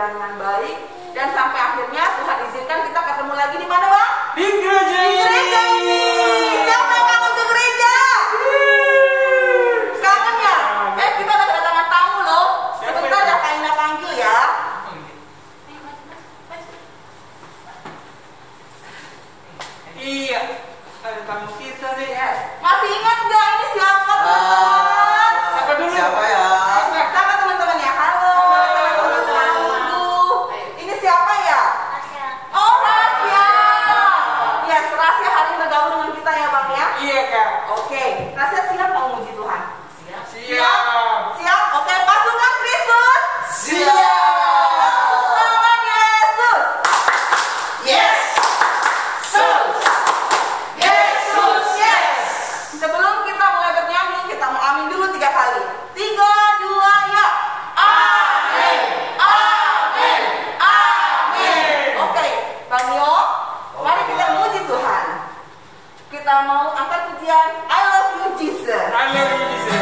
berjalan dengan baik, dan sampai akhirnya Tuhan izinkan kita ketemu lagi di mana, Bang? Di gereja ini. Di gereja ini. Siapa yang kangen ke gereja? Kangen ya? Kita ada kedatangan tamu loh. Sebentar ya Kak Ina panggil ya. Iya, ada tamu kita nih. Masih ingat nggak ini siapa, teman-teman? Siapa dulu? Siapa ya? Siapa teman-teman ya? Halo, teman-teman. Ini siapa ya? Oh, Rasya. Yes, Rasya hari ini bergabung dengan kita ya, Bang ya. Iya, Kak. Oke, Rasya siap mau muji Tuhan? Siap. Siap? Oke, pasukan Kristus. Siap. Tangan Yesus. Yes. Yesus, yes. Sebelum kita mulai bernyanyi, kita mau amin dulu 3 kali. 3, 2, ya. Amin. Amin. Amin. Oke, Bang Yo, mari kita muji Tuhan. Kita mau angkat pujian I love you Jesus. I love you, Jesus.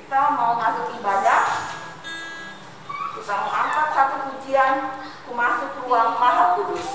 Kita mau masuk ibadah. Kita mau angkat satu pujian, ku masuk ruang Maha Kudus.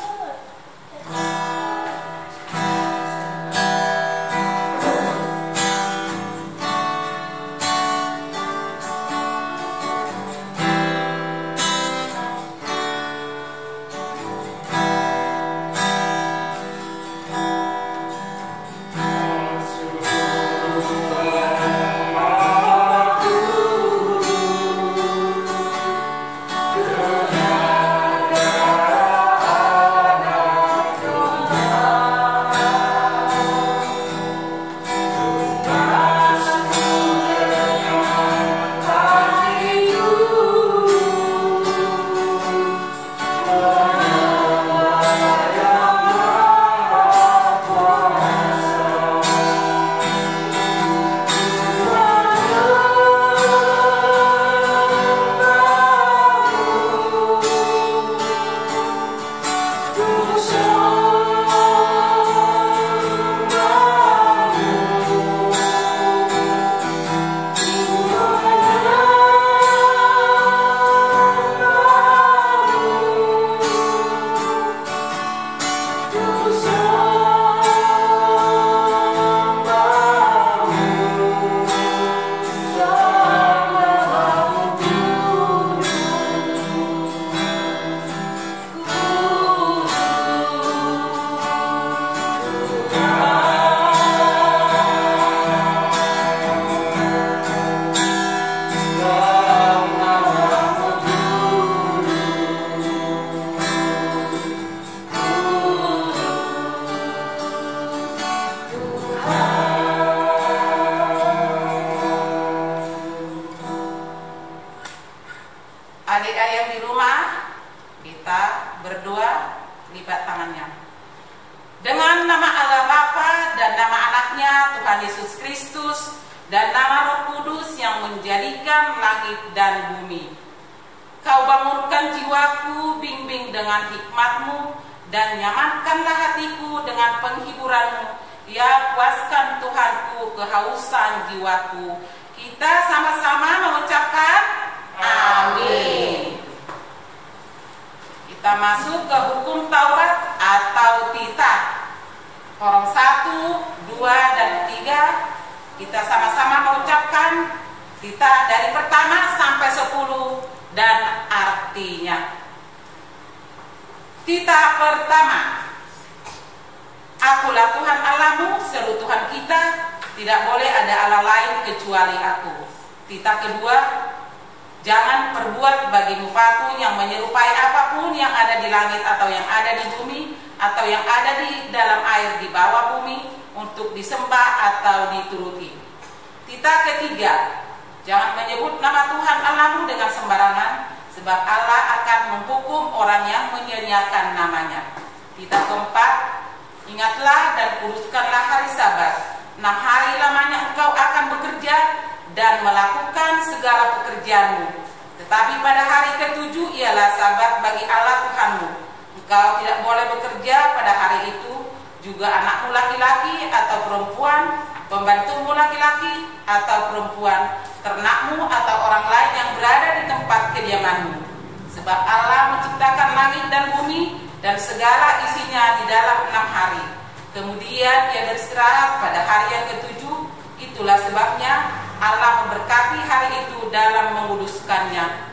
Adik-adik yang di rumah, kita berdoa, lipat tangannya. Dengan nama Allah Bapa dan nama anaknya Tuhan Yesus Kristus dan nama Roh Kudus yang menjadikan langit dan bumi. Kau bangunkan jiwaku, bimbing dengan hikmat-Mu, dan nyamankanlah hatiku dengan penghiburan-Mu. Ya, puaskan Tuhanku kehausan jiwaku. Kita sama-sama mengucapkan amin. Kita masuk ke hukum Taurat atau titah. Korong 1, 2, dan 3. Kita sama-sama mengucapkan titah dari pertama sampai 10 dan artinya. Titah pertama. Akulah Tuhan Allahmu, seru Tuhan kita, tidak boleh ada Allah lain kecuali aku. Titah kedua. Jangan perbuat bagimu patung yang menyerupai apapun yang ada di langit atau yang ada di bumi atau yang ada di dalam air di bawah bumi untuk disembah atau dituruti. Titah ketiga, jangan menyebut nama Tuhan Allahmu dengan sembarangan, sebab Allah akan menghukum orang yang menyia-nyiakan namanya. Titah keempat, ingatlah dan kuduskanlah hari Sabat. 6 hari lamanya engkau akan bekerja dan melakukan segala pekerjaanmu. Tetapi pada hari ke-7 ialah Sabat bagi Allah Tuhanmu. Engkau tidak boleh bekerja pada hari itu, juga anakmu laki-laki atau perempuan, pembantumu laki-laki atau perempuan, ternakmu atau orang lain yang berada di tempat kediamanmu. Sebab Allah menciptakan langit dan bumi dan segala isinya di dalam 6 hari. Kemudian Ia beristirahat pada hari yang ke-7. Itulah sebabnya Allah memberkati hari itu dalam menguduskannya.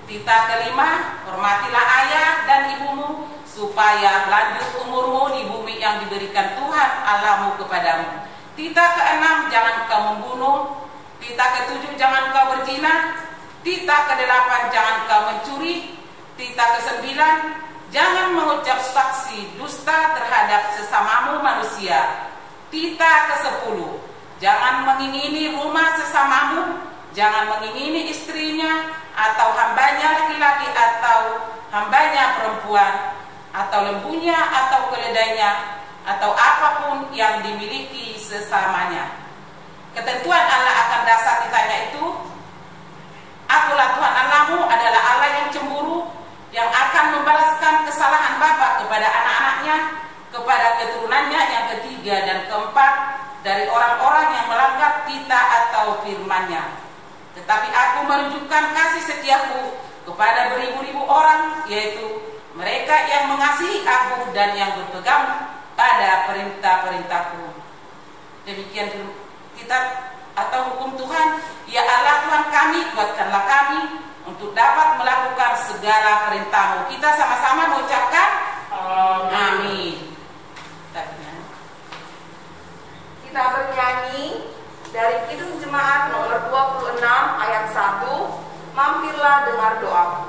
Titah kelima, hormatilah ayah dan ibumu, supaya lanjut umurmu di bumi yang diberikan Tuhan Allahmu kepadamu. Titah keenam, jangan kau membunuh. Titah ketujuh, jangan kau berzina. Titah kedelapan, jangan kau mencuri. Titah kesembilan, jangan mengucap saksi dusta terhadap sesamamu manusia. Titah ke-10, jangan mengingini rumah sesamamu, jangan mengingini istrinya, atau hambanya laki-laki, atau hambanya perempuan, atau lembunya, atau keledainya, atau apapun yang dimiliki sesamanya. Ketentuan Allah akan dasar titahnya itu, akulah Tuhan Allahmu adalah Allah yang cemburu, yang akan membalaskan kesalahan bapa kepada anak-anaknya, kepada keturunannya yang ketiga dan keempat dari orang-orang yang melanggar titah atau firman-Nya. tetapi aku menunjukkan kasih setiaku kepada beribu-ribu orang, yaitu mereka yang mengasihi aku dan yang berpegang pada perintah-perintahku. Demikian kitab atau hukum Tuhan. Ya Allah Tuhan kami, kuatkanlah kami untuk dapat melakukan segala perintah-Mu. Kita sama-sama mengucapkan amin. Kita bernyanyi dari Kidung Jemaat nomor 26 ayat 1, mampirlah dengar doaku.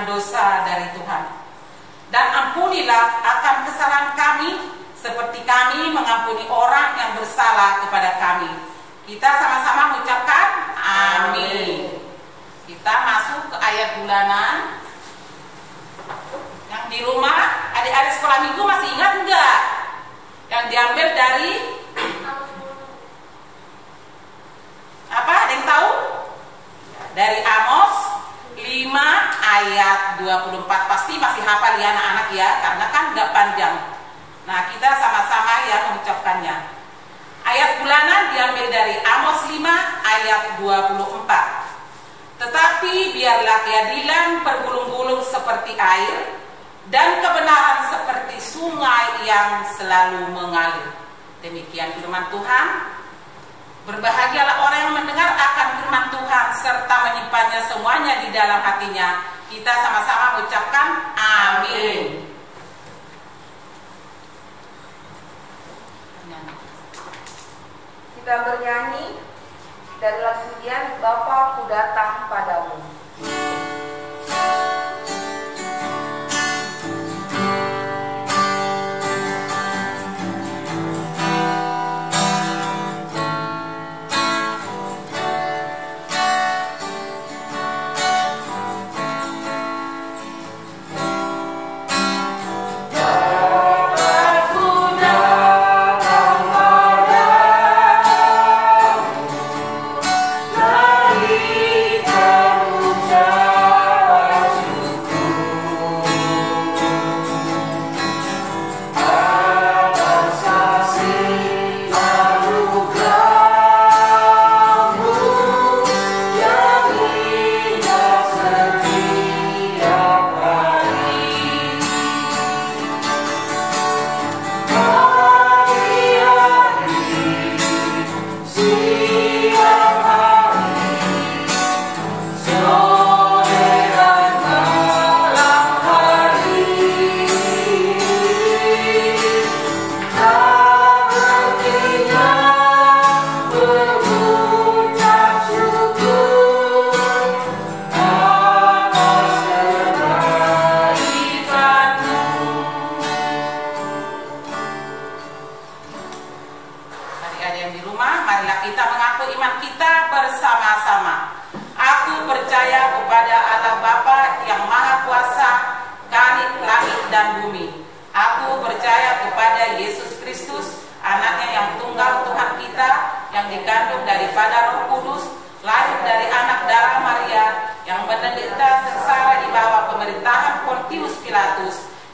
Dosa dari Tuhan, dan ampunilah akan kesalahan kami seperti kami mengampuni orang yang bersalah kepada kami. Kita sama-sama mengucapkan amin. Kita masuk ke ayat bulanan. Yang di rumah, adik-adik sekolah minggu masih ingat enggak? Yang diambil dari apa? Ada yang tahu? Dari Amos 5 ayat 24. Pasti masih hafal ya anak-anak ya, karena kan gak panjang. Nah, kita sama-sama ya mengucapkannya. Ayat bulanan diambil dari Amos 5 ayat 24. Tetapi biarlah keadilan bergulung-gulung seperti air, dan kebenaran seperti sungai yang selalu mengalir. Demikian firman Tuhan. Berbahagialah orang yang mendengar akan firman Tuhan serta menyimpannya semuanya di dalam hatinya. Kita sama-sama mengucapkan amin. Kita bernyanyi dari lagu pujian Bapa ku datang padamu. Dikandung daripada Roh Kudus, lahir dari anak darah Maria, yang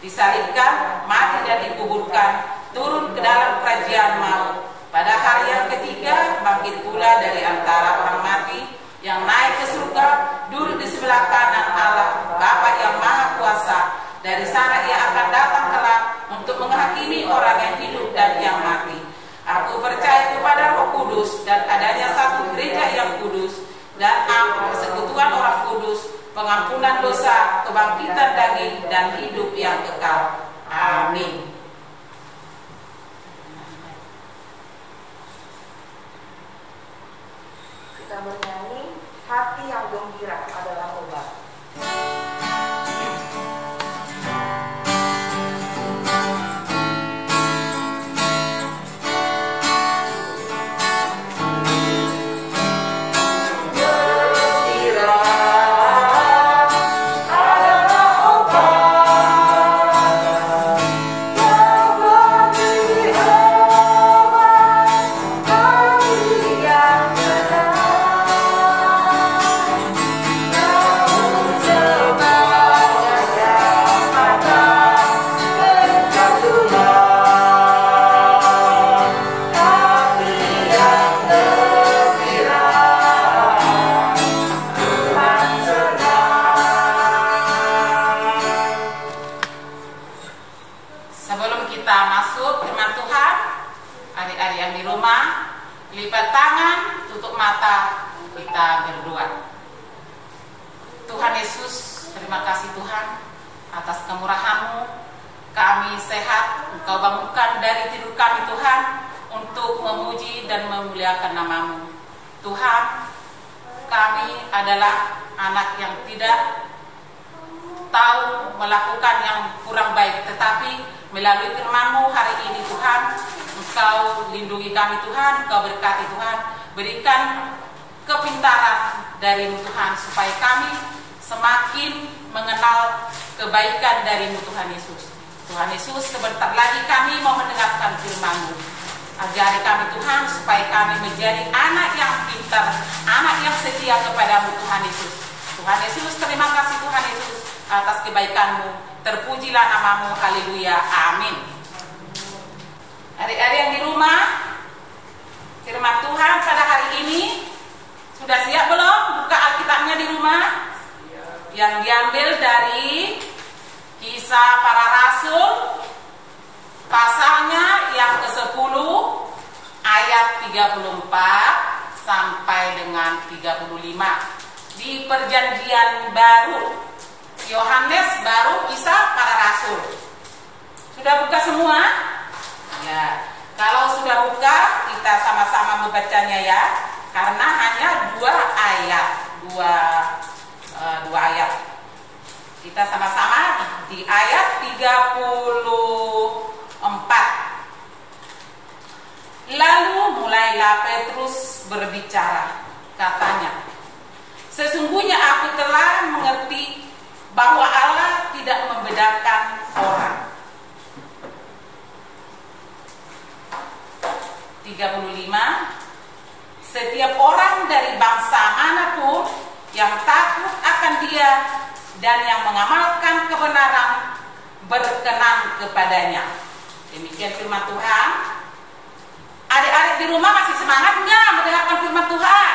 disalibkan, mati dan dikuburkan, turun ke dalam kerajaan maut. Pada hari yang ketiga bangkit pula dari antara orang mati, yang naik ke surga, duduk di sebelah kanan Allah Bapa yang Maha Kuasa. Dari sana ia akan datang kelak untuk menghakimi orang yang hidup dan yang mati. Aku percaya kepada Roh Kudus dan adanya satu gereja yang kudus, dan persekutuan orang kudus, pengampunan dosa, kebangkitan daging, dan hidup yang kekal. Amin. Kita bernyanyi, hati yang gembira adalah obat. Melalui firman-Mu hari ini Tuhan, Engkau lindungi kami Tuhan, Engkau berkati Tuhan, berikan kepintaran dari-Mu Tuhan, supaya kami semakin mengenal kebaikan dari-Mu Tuhan Yesus. Tuhan Yesus, sebentar lagi kami mau mendengarkan firman-Mu. Ajari kami Tuhan, supaya kami menjadi anak yang pintar, anak yang setia kepada-Mu Tuhan Yesus. Tuhan Yesus, terima kasih Tuhan Yesus atas kebaikan-Mu. Terpujilah nama-Mu, haleluya, amin. Adik-adik yang di rumah, firman Tuhan pada hari ini sudah siap belum buka Alkitabnya di rumah? Yang diambil dari Kisah Para Rasul, pasalnya yang ke-10 ayat 34 sampai dengan 35. Di Perjanjian Baru, Yohanes baru Kisah Para Rasul. Sudah buka semua? Ya. Kalau sudah buka, kita sama-sama membacanya ya. Karena hanya dua ayat. Kita sama-sama di ayat 34. Lalu mulailah Petrus berbicara. Katanya, sesungguhnya aku telah mengerti bahwa Allah tidak membedakan orang. 35. Setiap orang dari bangsa manapun yang takut akan Dia dan yang mengamalkan kebenaran berkenan kepadanya. Demikian firman Tuhan. Adik-adik di rumah masih semangat nggak mendengarkan firman Tuhan?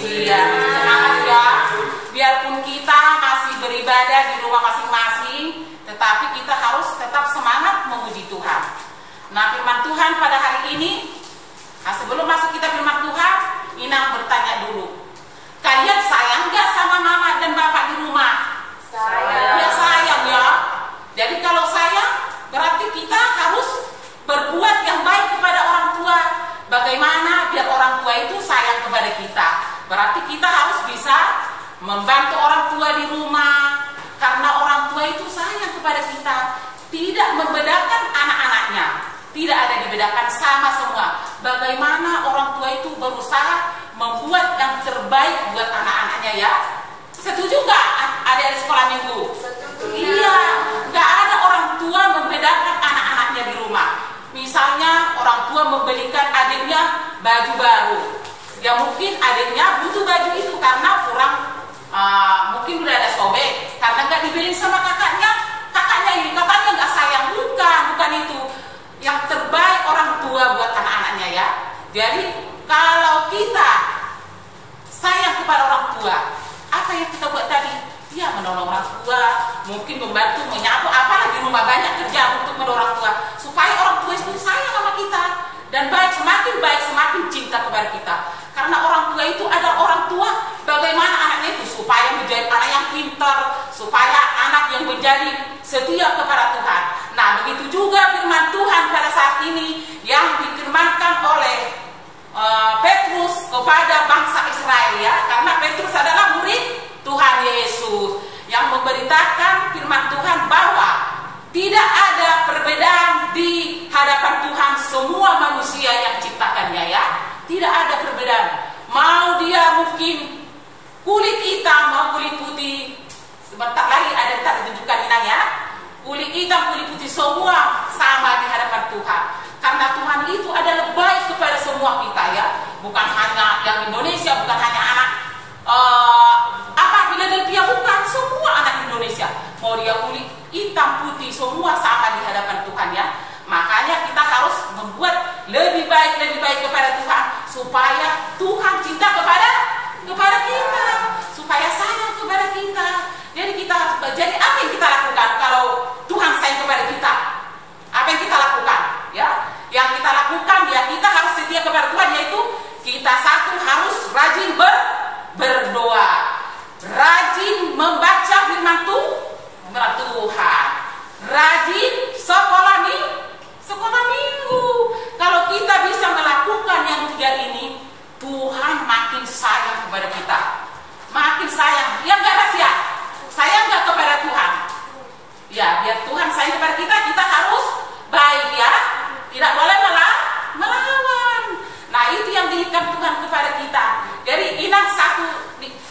Iya, semangat ya. Biarpun kita masih beribadah di rumah masing-masing, tetapi kita harus tetap semangat memuji Tuhan. Nah, firman Tuhan pada hari ini, sebelum masuk kita firman Tuhan, Inang bertanya dulu, kalian sayang gak sama mama dan bapak di rumah? Sayang. Ya sayang ya. Jadi kalau sayang, berarti kita harus berbuat yang baik kepada orang tua. Bagaimana biar orang tua itu sayang kepada kita? Berarti kita harus bisa membantu orang tua di rumah, karena orang tua itu sayang kepada kita, tidak membedakan anak-anaknya, tidak ada dibedakan, sama semua. Bagaimana orang tua itu berusaha membuat yang terbaik buat anak-anaknya ya. Setuju nggak adik-adik sekolah minggu? Setuju. Iya, nggak ada orang tua membedakan anak-anaknya di rumah. Misalnya orang tua membelikan adiknya baju baru, ya mungkin adiknya butuh baju itu karena kurang, mungkin udah ada sobek, karena nggak dibeli sama kakaknya ini katanya ya menolong orang tua, mungkin membantu menyapu, apalagi rumah banyak kerja untuk menolong orang tua, supaya orang tua itu sayang sama kita dan baik semakin cinta kepada kita. Karena orang tua itu adalah orang tua, bagaimana anaknya itu supaya menjadi anak yang pintar, supaya anak yang menjadi setia kepada Tuhan. Nah, begitu juga firman Tuhan pada saat ini yang difirmankan oleh Petrus kepada bangsa Israel, ya, karena Petrus adalah murid Tuhan Yesus yang memberitakan firman Tuhan bahwa tidak ada perbedaan di hadapan Tuhan semua manusia yang ciptakannya, ya. Tidak ada perbedaan. Mau dia mungkin kulit hitam, mau kulit putih. Sebentar lagi ada yang tak ditunjukkan inangnya. Kulit hitam, kulit putih, semua sama di hadapan Tuhan. Karena Tuhan itu adalah baik kepada semua kita, ya. Bukan hanya yang Indonesia, bukan hanya anak Philadelphia, bukan semua anak Indonesia. Mau dia kulit hitam, putih, semua sama di hadapan Tuhan, ya. Makanya kita harus membuat lebih baik kepada Tuhan, supaya Tuhan cinta kepada kita, supaya sayang kepada kita. Jadi kita harus, jadi apa yang kita lakukan kalau Tuhan sayang kepada kita? Apa yang kita lakukan? Ya, yang kita lakukan, ya, kita harus setia kepada Tuhan, yaitu kita satu harus rajin berdoa, rajin membaca firman Tuhan, rajin sekolah minggu. Kalau kita bisa melakukan yang tiga ini, Tuhan makin sayang kepada kita, makin sayang. Ya enggak rahasia, sayang enggak kepada Tuhan? Ya, biar Tuhan sayang kepada kita, kita harus baik, ya, tidak boleh melawan. Nah, itu yang diinginkan Tuhan kepada kita. Jadi Inang satu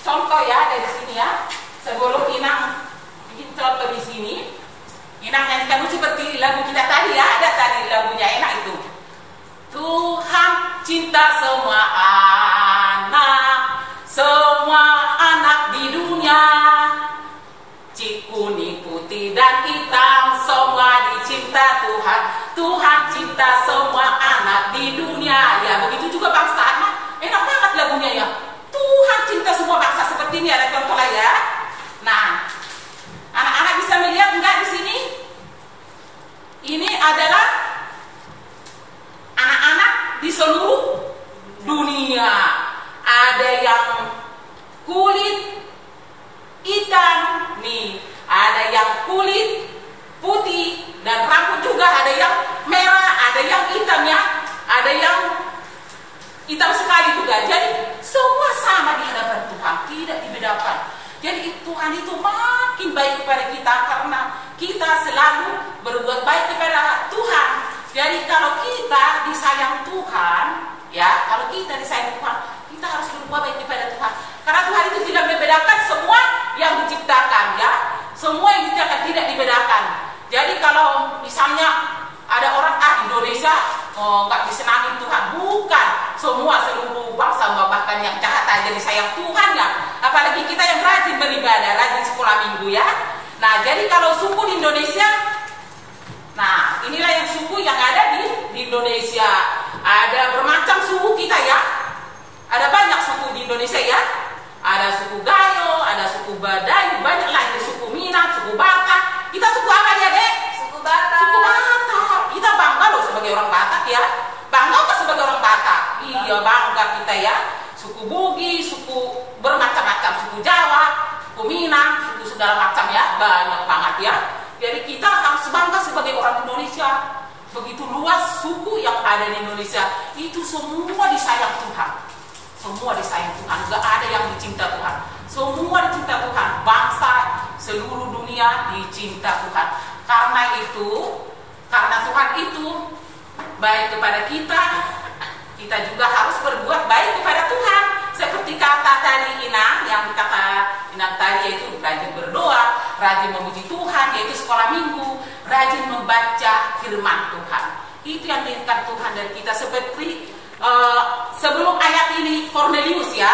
contoh, ya, dari sini, ya. Sebelum Inang bikin contoh di sini, Inang nyanyikan seperti lagu kita tadi, ya, ada tadi lagunya enak itu. Tuhan cinta semua anak di dunia, kuning, putih, dan hitam, semua dicinta Tuhan. Tuhan cinta semua anak di dunia, ya. Begitu juga bangsa anak, enak banget lagunya, ya. Tuhan cinta semua bangsa, seperti ini ada contoh lah, ya. Nah, anak-anak bisa melihat enggak di sini? Ini adalah anak-anak di seluruh dunia. Ada yang kulit hitam nih, ada yang kulit putih, dan rambut juga ada yang merah, ada yang hitam, ya, ada yang hitam sekali juga. Jadi semua sama di hadapan Tuhan, tidak dibedakan. Jadi Tuhan itu makin baik kepada kita karena kita selalu berbuat baik kepada Tuhan. Jadi kalau kita disayang Tuhan, ya, kalau kita disayang Tuhan, kita harus berbuat baik kepada Tuhan. Karena Tuhan itu tidak membedakan semua yang diciptakan, ya. Semua yang diciptakan tidak dibedakan. Jadi kalau misalnya ada orang Indonesia nggak disenangin Tuhan, bukan semua seluruh bangsa, bahkan yang jahat aja disayang Tuhan, ya. Apalagi kita yang rajin beribadah, rajin sekolah minggu, ya. Nah, jadi kalau suku di Indonesia, nah inilah yang suku yang ada di Indonesia. Ada bermacam suku kita, ya. Ada banyak suku di Indonesia, ya. Ada suku Gayo, ada suku Badayu, banyak lah, ada suku Minang, suku Batak. Kita suku apa ya, Dek? Suku Batak. Suku Batak. Kita bangga loh sebagai orang Batak, ya. Bangga nggak sebagai orang Batak? Iya, bangga kita, ya. Suku Bugis, suku bermacam-macam, suku Jawa, suku Minang, suku segala macam, ya. Banyak banget, ya. Jadi kita harus bangga sebagai orang Indonesia. Begitu luas suku yang ada di Indonesia, itu semua disayang Tuhan. Semua disayang Tuhan, gak ada yang dicinta Tuhan. Semua dicinta Tuhan, bangsa seluruh dunia dicinta Tuhan. Karena Tuhan itu baik kepada kita, kita juga harus berbuat baik kepada Tuhan. Seperti kata tadi Inang, yang kata Inang tadi, yaitu rajin berdoa, rajin memuji Tuhan, yaitu sekolah minggu, rajin membaca firman Tuhan. Itu yang diinginkan Tuhan dari kita. Seperti sebelum ayat ini Cornelius, ya.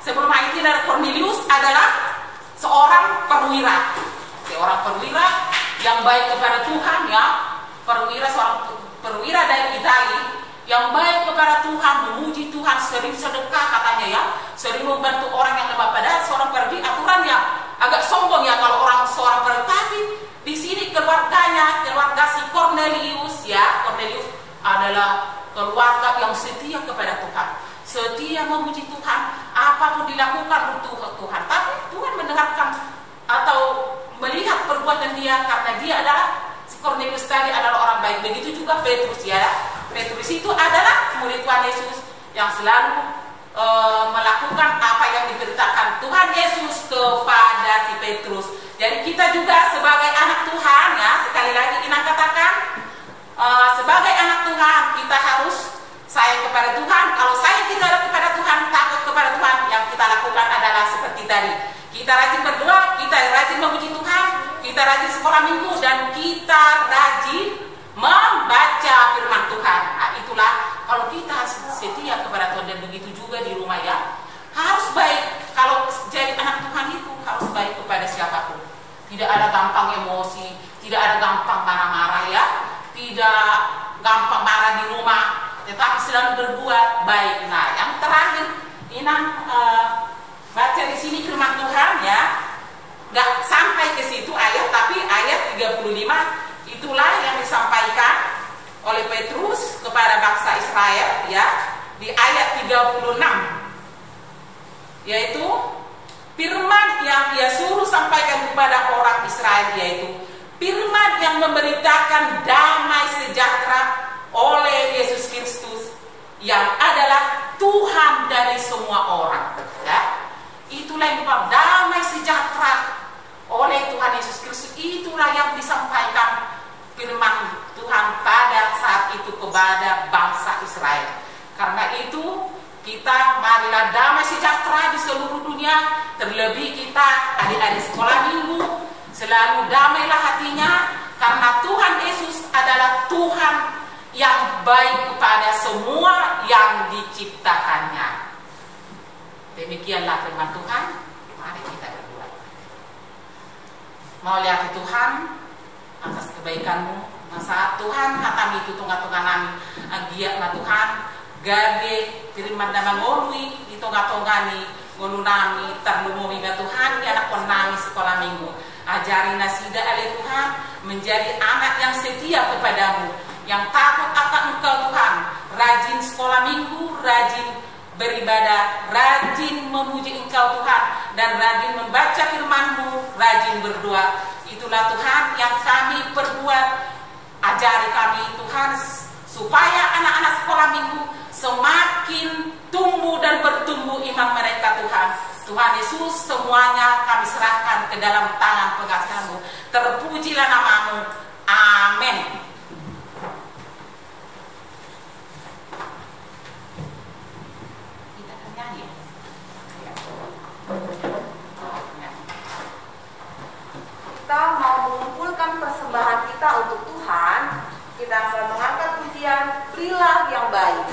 Sebelum ayat ini Cornelius adalah seorang perwira. Seorang perwira yang baik kepada Tuhan, ya. Seorang perwira dari Italia yang baik kepada Tuhan, memuji Tuhan, sering sedekah katanya, ya. Sering membantu orang yang lemah. Padahal seorang perwira aturannya agak sombong adalah keluarga yang setia kepada Tuhan, setia memuji Tuhan, apapun dilakukan untuk Tuhan. Tapi Tuhan mendengarkan atau melihat perbuatan dia, karena dia adalah, si Cornelius tadi adalah orang baik. Begitu juga Petrus, ya. Petrus itu adalah murid Tuhan Yesus yang selalu melakukan apa yang diberitakan Tuhan Yesus kepada si Petrus. Jadi kita juga sebagai anak Tuhan, ya, sekali lagi Ina katakan, sebagai anak Tuhan kita harus sayang kepada Tuhan. Kalau sayang kita kepada Tuhan, takut kepada Tuhan, yang kita lakukan adalah seperti tadi. Kita rajin berdoa, kita rajin memuji Tuhan, kita rajin sekolah minggu, dan kita rajin membaca firman Tuhan. Nah, itulah kalau kita setia kepada Tuhan, dan begitu juga di rumah, ya. Harus baik. Kalau jadi anak Tuhan itu harus baik kepada siapapun. Tidak ada gampang emosi, tidak ada gampang marah-marah, ya. Tidak gampang marah di rumah, tetapi selalu berbuat baik. Nah, yang terakhir, Ina baca di sini firman Tuhan, ya. Nggak sampai ke situ ayat, tapi ayat 35 itulah yang disampaikan oleh Petrus kepada bangsa Israel, ya, di ayat 36, yaitu firman yang dia suruh sampaikan kepada orang Israel, yaitu firman yang memberitakan damai sejahtera oleh Yesus Kristus yang adalah Tuhan dari semua orang, ya. Itulah yang dimaksud damai sejahtera oleh Tuhan Yesus Kristus. Itulah yang disampaikan firman Tuhan pada saat itu kepada bangsa Israel. Karena itu kita marilah damai sejahtera di seluruh dunia, terlebih kita adik-adik sekolah minggu, selalu damailah hatinya, karena Tuhan Yesus adalah Tuhan yang baik kepada semua yang diciptakannya. Demikianlah firman Tuhan. Mari kita berdoa. Mau lihat Tuhan atas kebaikanmu, masa Tuhan hatami itu tunggal-tunggal nami anggia na Tuhan gabe firman nama ngolui di tunggal-tunggani ngolu nami terlumumi na Tuhan di anak nami sekolah minggu. Ajari nasida oleh Tuhan menjadi anak yang setia kepadamu, yang takut akan Engkau Tuhan, rajin sekolah minggu, rajin beribadah, rajin memuji Engkau Tuhan, dan rajin membaca firman-Mu, rajin berdoa. Itulah Tuhan yang kami perbuat. Ajari kami Tuhan, supaya anak-anak sekolah minggu semakin tumbuh dan bertumbuh iman mereka Tuhan. Tuhan Yesus, semuanya kami serahkan ke dalam tangan pengasihan-Mu. Terpujilah nama-Mu. Amin. Kita akan nyanyi. Kita mau mengumpulkan persembahan kita untuk Tuhan. Kita mau mengangkat pujian Berilah yang Baik.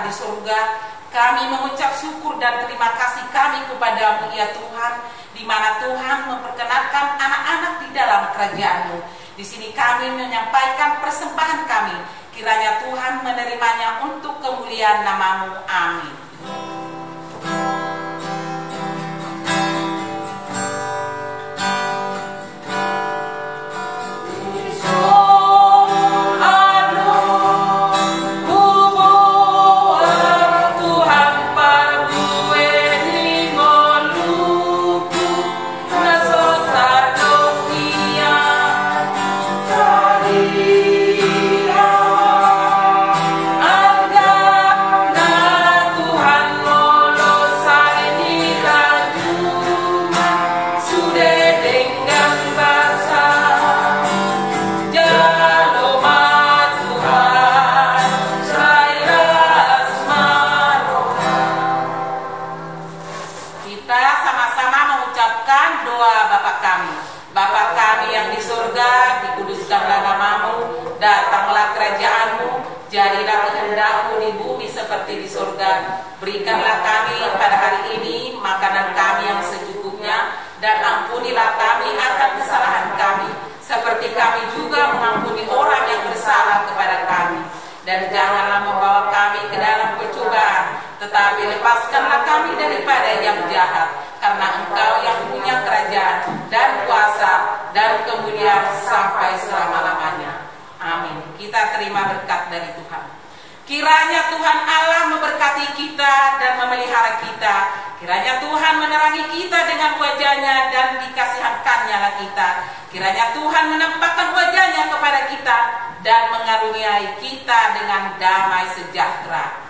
di surga, kami mengucap syukur dan terima kasih kami kepadamu ya Tuhan, di mana Tuhan memperkenalkan anak-anak di dalam kerajaan-Mu. Di sini kami menyampaikan persembahan kami, kiranya Tuhan menerimanya untuk kemuliaan nama-Mu. Amin. kehendak-Mu di bumi seperti di surga. Berikanlah kami pada hari ini makanan kami yang secukupnya, dan ampunilah kami akan kesalahan kami, seperti kami juga mengampuni orang yang bersalah kepada kami. Dan janganlah membawa kami ke dalam percobaan, tetapi lepaskanlah kami daripada yang jahat, karena Engkau yang punya kerajaan dan kuasa dan kemuliaan sampai selama-lamanya. Amin. Kita terima berkat dari Tuhan. Kiranya Tuhan Allah memberkati kita dan memelihara kita. Kiranya Tuhan menerangi kita dengan wajah-Nya dan dikasihankan-Nya kita. Kiranya Tuhan menampakkan wajah-Nya kepada kita dan mengaruniai kita dengan damai sejahtera.